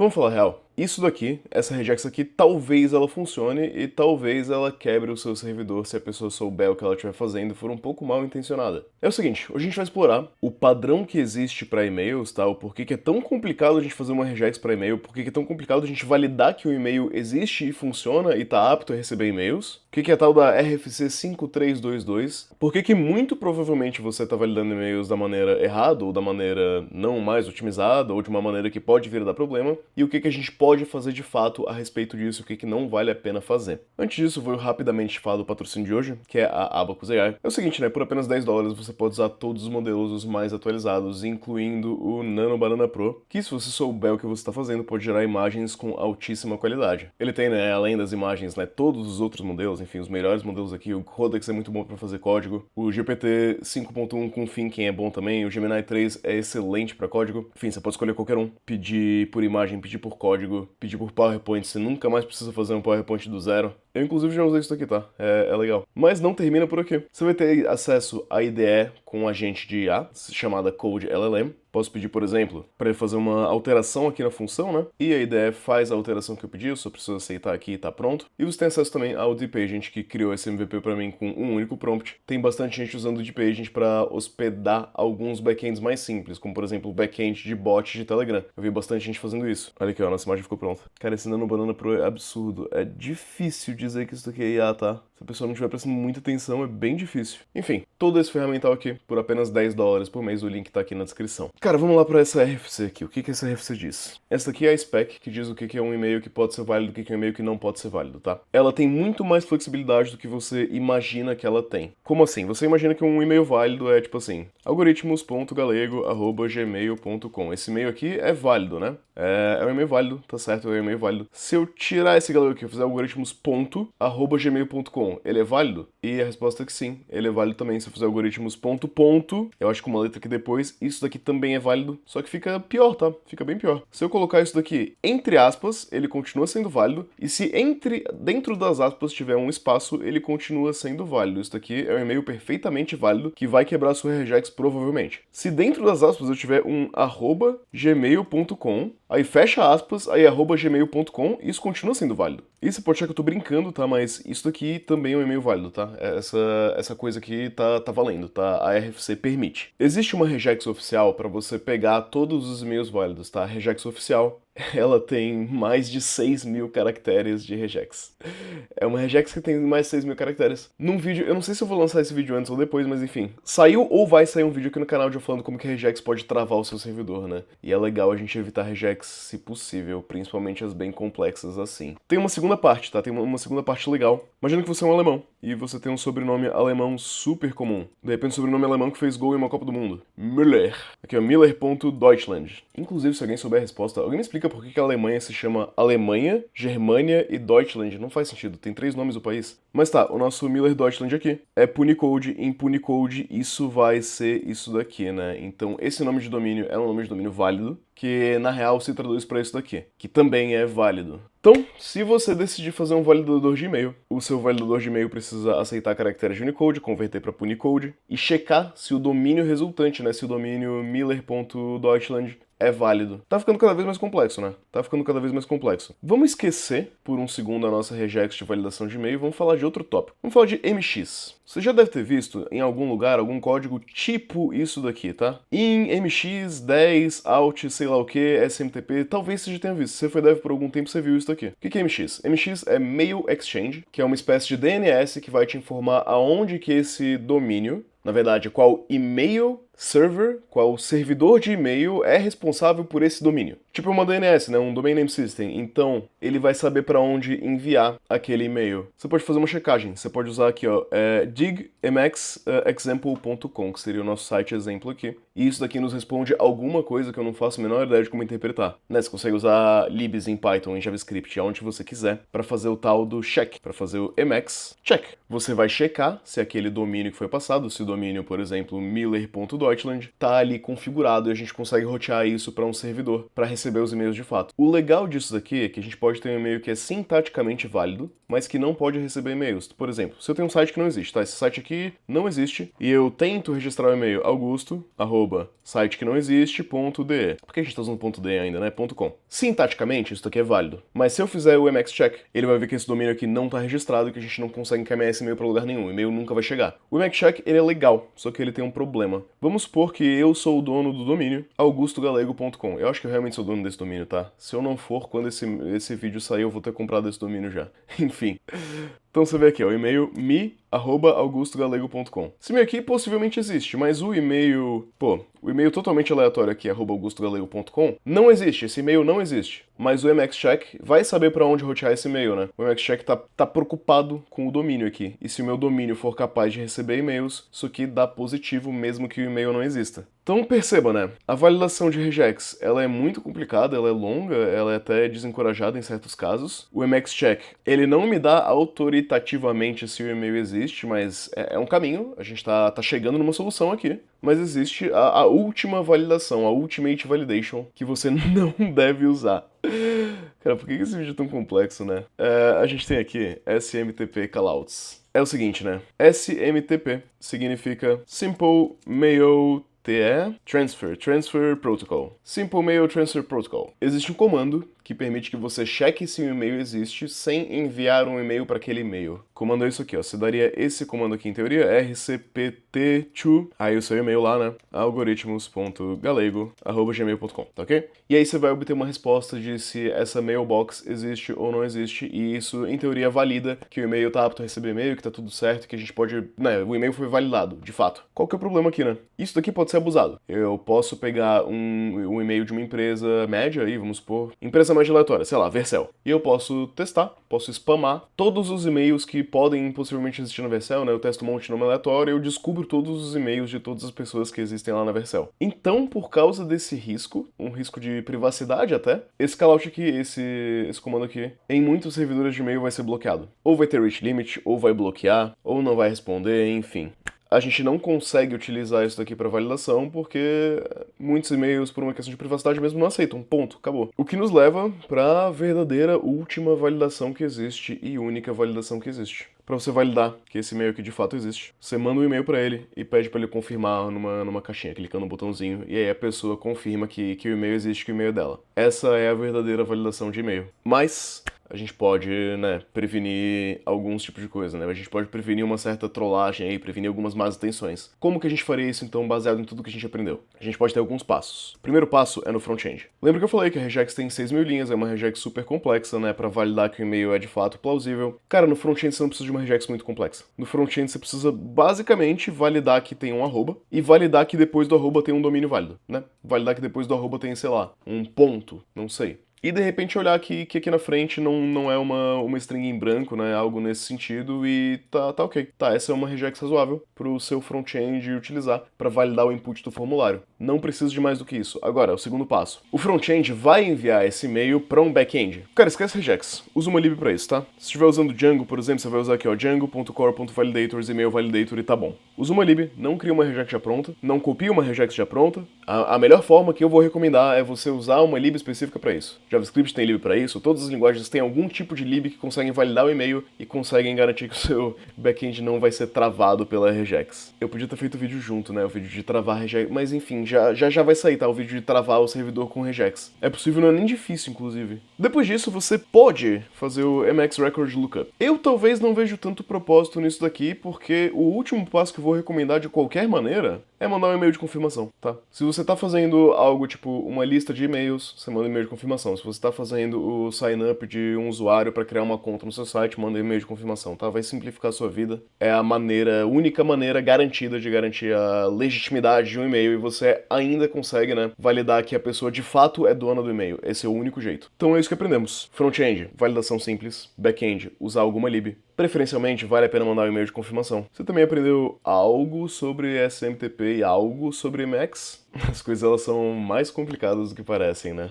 Vamos falar a real. Isso daqui, essa regex aqui, talvez ela funcione e talvez ela quebre o seu servidor se a pessoa souber o que ela estiver fazendo e for um pouco mal intencionada. É o seguinte, hoje a gente vai explorar o padrão que existe para e-mails, tá? O porquê que é tão complicado a gente fazer uma regex para e-mail, porquê que é tão complicado a gente validar que o e-mail existe e funciona e tá apto a receber e-mails, o que é a tal da RFC 5322, porquê que muito provavelmente você tá validando e-mails da maneira errada ou da maneira não mais otimizada ou de uma maneira que pode vir a dar problema, e o que a gente pode fazer de fato a respeito disso, o que não vale a pena fazer. Antes disso, vou rapidamente falar do patrocínio de hoje, que é a Abacus AI. É o seguinte, né, por apenas $10 você pode usar todos os modelos mais atualizados, incluindo o Nano Banana Pro, que se você souber o que você está fazendo, pode gerar imagens com altíssima qualidade. Ele tem, né, além das imagens, né, todos os outros modelos, enfim, os melhores modelos aqui, o Codex é muito bom para fazer código, o GPT 5.1 com Thinking é bom também, o Gemini 3 é excelente para código, enfim, você pode escolher qualquer um, pedir por imagem, pedir por código, pedir por PowerPoint, você nunca mais precisa fazer um PowerPoint do zero. Eu, inclusive, já usei isso aqui, tá? É legal. Mas não termina por aqui. Você vai ter acesso à IDE com um agente de IA, chamada Code LLM. Posso pedir, por exemplo, para ele fazer uma alteração aqui na função, né? E a IDE faz a alteração que eu pedi, eu só preciso aceitar aqui e tá pronto. E você tem acesso também ao Deep Agent, que criou esse MVP para mim com um único prompt. Tem bastante gente usando o Deep Agent para hospedar alguns backends mais simples, como, por exemplo, o backend de bot de Telegram. Eu vi bastante gente fazendo isso. Olha aqui, ó, nossa imagem ficou pronta. Cara, esse Nano Banana Pro é absurdo. É difícil dizer que isso daqui é IA, tá? Se a pessoa não estiver prestando muita atenção, é bem difícil. Enfim, todo esse ferramental aqui, por apenas $10 por mês, o link tá aqui na descrição. Cara, vamos lá para essa RFC aqui. O que essa RFC diz? Essa aqui é a spec que diz o que é um e-mail que pode ser válido e o que é um e-mail que não pode ser válido, tá? Ela tem muito mais flexibilidade do que você imagina que ela tem. Como assim? Você imagina que um e-mail válido é tipo assim, algoritmos.galego@gmail.com. Esse e-mail aqui é válido, né? É um e-mail válido, tá certo? É um e-mail válido. Se eu tirar esse galego aqui e fizer algoritmos.gmail.com, ele é válido? E a resposta é que sim, ele é válido também. Se eu fizer algoritmos.ponto, eu acho que uma letra aqui depois, isso daqui também é válido, só que fica pior, tá? Fica bem pior. Se eu colocar isso daqui entre aspas, ele continua sendo válido, e se dentro das aspas tiver um espaço, ele continua sendo válido. Isso daqui é um e-mail perfeitamente válido, que vai quebrar sua regex provavelmente. Se dentro das aspas eu tiver um @gmail.com, aí fecha aspas, aí @gmail.com, isso continua sendo válido. E você pode achar que eu tô brincando, tá? Mas isso daqui também é um e-mail válido, tá? Essa coisa aqui tá valendo, tá? A RFC permite. Existe uma regex oficial para você pegar todos os e-mails válidos, tá? A regex oficial, ela tem mais de 6.000 caracteres de regex. É uma regex que tem mais de 6.000 caracteres. Num vídeo, eu não sei se eu vou lançar esse vídeo antes ou depois, mas enfim. Saiu ou vai sair um vídeo aqui no canal de eu falando como que a regex pode travar o seu servidor, né? E é legal a gente evitar regex se possível, principalmente as bem complexas assim. Tem uma segunda parte, tá? Tem uma segunda parte legal. Imagina que você é um alemão e você tem um sobrenome alemão super comum. De repente, um sobrenome alemão que fez gol em uma Copa do Mundo. Müller. Aqui, ó, Müller.Deutschland. Inclusive, se alguém souber a resposta, alguém me explica por que a Alemanha se chama Alemanha, Germânia e Deutschland. Não faz sentido, tem 3 nomes do país. Mas tá, o nosso Müller Deutschland aqui é Punicode. Em Punicode, isso vai ser isso daqui, né? Então, esse nome de domínio é um nome de domínio válido, que na real se traduz para isso daqui, que também é válido. Então, se você decidir fazer um validador de e-mail, o seu validador de e-mail precisa aceitar caracteres de Unicode, converter para Punicode e checar se o domínio resultante, né, se o domínio Müller.Deutschland é válido. Tá ficando cada vez mais complexo, né? Tá ficando cada vez mais complexo. Vamos esquecer por um segundo a nossa regex de validação de e-mail e vamos falar de outro tópico. Vamos falar de MX. Você já deve ter visto em algum lugar algum código tipo isso daqui, tá? In MX 10 out sei lá o que, SMTP, talvez você já tenha visto. Se você foi dev por algum tempo, você viu isso daqui. O que é MX? MX é Mail Exchange, que é uma espécie de DNS que vai te informar aonde que esse domínio, na verdade, qual e-mail server, qual servidor de e-mail é responsável por esse domínio. Tipo uma DNS, né? Um Domain Name System. Então, ele vai saber para onde enviar aquele e-mail. Você pode fazer uma checagem. Você pode usar aqui, ó, digmxexample.com, que seria o nosso site exemplo aqui. E isso daqui nos responde alguma coisa que eu não faço a menor ideia de como interpretar. Né? Você consegue usar libs em Python, em JavaScript, aonde você quiser, para fazer o tal do check, para fazer o Emacs check. Você vai checar se aquele domínio que foi passado, se o domínio, por exemplo, Miller.Deutschland, Deutschland tá ali configurado e a gente consegue rotear isso para um servidor para receber os e-mails de fato. O legal disso daqui é que a gente pode ter um e-mail que é sintaticamente válido, mas que não pode receber e-mails. Por exemplo, se eu tenho um site que não existe, tá? Esse site aqui não existe e eu tento registrar o e-mail augusto@site que não existe.de. Por que a gente tá usando .de ainda, né? .com. Sintaticamente, isso daqui é válido. Mas se eu fizer o MX check, ele vai ver que esse domínio aqui não tá registrado e que a gente não consegue encaminhar esse e-mail para lugar nenhum. O e-mail nunca vai chegar. O MX check, ele é legal, só que ele tem um problema. Vamos supor que eu sou o dono do domínio augustogalego.com. Eu acho que eu realmente sou dono desse domínio, tá? Se eu não for, quando esse vídeo sair, eu vou ter comprado esse domínio já. Enfim. Então você vê aqui, ó, o e-mail me@augustogalego.com. Esse e-mail aqui possivelmente existe, mas o e-mail totalmente aleatório aqui, @augustogalego.com, não existe, esse e-mail não existe. Mas o MXCheck vai saber para onde rotear esse e-mail, né? O MXCheck tá preocupado com o domínio aqui. E se o meu domínio for capaz de receber e-mails, isso aqui dá positivo mesmo que o e-mail não exista. Então perceba, né? A validação de regex, ela é muito complicada, ela é longa, ela é até desencorajada em certos casos. O MXCheck, ele não me dá autoritativamente se o e-mail existe, mas é um caminho, a gente tá chegando numa solução aqui. Mas existe a última validação, a Ultimate Validation, que você não deve usar. Cara, por que esse vídeo é tão complexo, né? A gente tem aqui SMTP Callouts. É o seguinte, né? SMTP significa Simple Mail Transfer Protocol. Simple Mail Transfer Protocol. Existe um comando que permite que você cheque se um e-mail existe sem enviar um e-mail para aquele e-mail. O comando é isso aqui, ó. Você daria esse comando aqui em teoria, rcpt2, aí o seu e-mail lá, né? algoritmos.galego@gmail.com, tá ok? E aí você vai obter uma resposta de se essa mailbox existe ou não existe, e isso, em teoria, valida que o e-mail tá apto a receber e-mail, que tá tudo certo, que a gente pode... né, o e-mail foi validado, de fato. Qual que é o problema aqui, né? Isso daqui pode ser abusado. Eu posso pegar um e-mail de uma empresa média aí, vamos supor, empresa mais aleatória, sei lá, Vercel. E eu posso testar, posso spamar todos os e-mails que podem possivelmente existir na Vercel, né? Eu testo um monte de nome aleatório e eu descubro todos os e-mails de todas as pessoas que existem lá na Vercel. Então, por causa desse risco, um risco de privacidade até, esse callout aqui, esse comando aqui, em muitos servidores de e-mail vai ser bloqueado. Ou vai ter reach limit, ou vai bloquear, ou não vai responder, enfim. A gente não consegue utilizar isso daqui para validação porque muitos e-mails, por uma questão de privacidade mesmo, não aceitam. Ponto. Acabou. O que nos leva para a verdadeira última validação que existe e única validação que existe. Para você validar que esse e-mail aqui de fato existe, você manda um e-mail para ele e pede para ele confirmar numa caixinha, clicando no botãozinho, e aí a pessoa confirma que o e-mail existe, que o e-mail é dela. Essa é a verdadeira validação de e-mail. Mas a gente pode, né, prevenir alguns tipos de coisa, né? A gente pode prevenir uma certa trollagem aí, prevenir algumas más intenções. Como que a gente faria isso, então, baseado em tudo que a gente aprendeu? A gente pode ter alguns passos. O primeiro passo é no front-end. Lembra que eu falei que a regex tem 6.000 linhas, é uma regex super complexa, né, para validar que o e-mail é de fato plausível. Cara, no front-end você não precisa de uma regex muito complexa. No front-end você precisa, basicamente, validar que tem um arroba e validar que depois do arroba tem um domínio válido, né? Validar que depois do arroba tem, sei lá, um ponto, não sei. E de repente olhar que aqui na frente não é uma string em branco, né? Algo nesse sentido e tá ok. Tá, essa é uma regex razoável pro seu front-end utilizar para validar o input do formulário. Não precisa de mais do que isso. Agora, o segundo passo. O front-end vai enviar esse e-mail para um back-end. Cara, esquece regex. Usa uma lib para isso, tá? Se estiver usando Django, por exemplo, você vai usar aqui, ó, django.core.validators, email validator e tá bom. Usa uma lib, não cria uma regex já pronta, não copia uma regex já pronta. A melhor forma que eu vou recomendar é você usar uma lib específica para isso. JavaScript tem lib para isso, todas as linguagens têm algum tipo de lib que conseguem validar o e-mail e conseguem garantir que o seu back-end não vai ser travado pela regex. Eu podia ter feito o vídeo junto, né, o vídeo de travar regex, mas enfim, já vai sair, tá, o vídeo de travar o servidor com regex. É possível, não é nem difícil, inclusive. Depois disso, você pode fazer o MX Record Lookup. Eu talvez não vejo tanto propósito nisso daqui, porque o último passo que eu vou recomendar de qualquer maneira é mandar um e-mail de confirmação, tá? Se você tá fazendo algo tipo uma lista de e-mails, você manda um e-mail de confirmação. Se você tá fazendo o sign-up de um usuário para criar uma conta no seu site, manda um e-mail de confirmação, tá? Vai simplificar a sua vida. É a única maneira garantida de garantir a legitimidade de um e-mail e você ainda consegue, né, validar que a pessoa de fato é dona do e-mail. Esse é o único jeito. Então é isso que aprendemos. Front-end, validação simples. Back-end, usar alguma lib. Preferencialmente, vale a pena mandar um e-mail de confirmação. Você também aprendeu algo sobre SMTP e algo sobre Emacs? As coisas elas são mais complicadas do que parecem, né?